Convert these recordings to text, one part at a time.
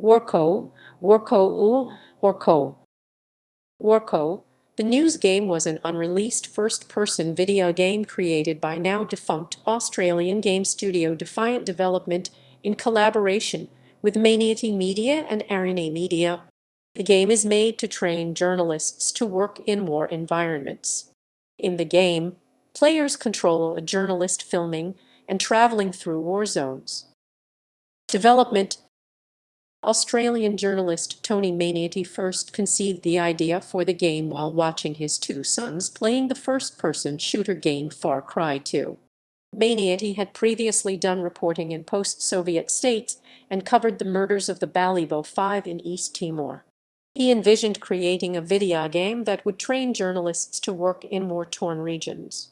Warco, Warco. Warco, the news game was an unreleased first-person video game created by now defunct Australian game studio Defiant Development in collaboration with ManiatyMedia and Arenamedia. The game is made to train journalists to work in war environments. In the game, players control a journalist filming and traveling through war zones. Development. Australian journalist Tony Maniaty first conceived the idea for the game while watching his two sons playing the first-person shooter game Far Cry 2. Maniaty had previously done reporting in post-Soviet states and covered the murders of the Balibo 5 in East Timor. He envisioned creating a video game that would train journalists to work in war-torn regions.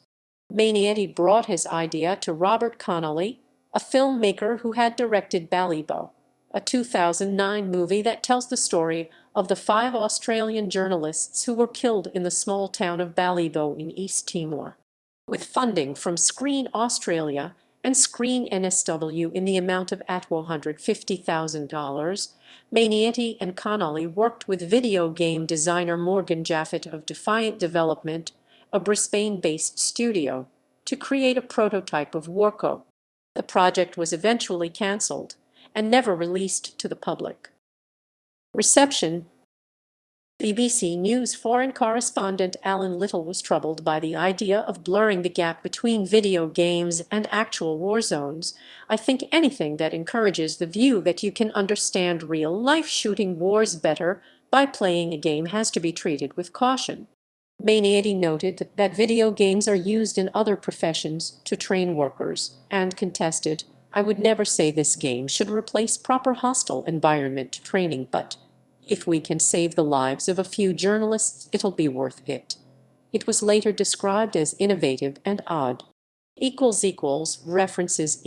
Maniaty brought his idea to Robert Connolly, a filmmaker who had directed Balibo, a 2009 movie that tells the story of the 5 Australian journalists who were killed in the small town of Balibo in East Timor. With funding from Screen Australia and Screen NSW in the amount of $150,000, Maniaty and Connolly worked with video game designer Morgan Jaffet of Defiant Development, a Brisbane-based studio, to create a prototype of Warco. The project was eventually cancelled and never released to the public. Reception. BBC News foreign correspondent Alan Little was troubled by the idea of blurring the gap between video games and actual war zones. I think anything that encourages the view that you can understand real-life shooting wars better by playing a game has to be treated with caution. Maniaty noted that video games are used in other professions to train workers, and contested, "I would never say this game should replace proper hostile environment training, but if we can save the lives of a few journalists, it'll be worth it." It was later described as innovative and odd. References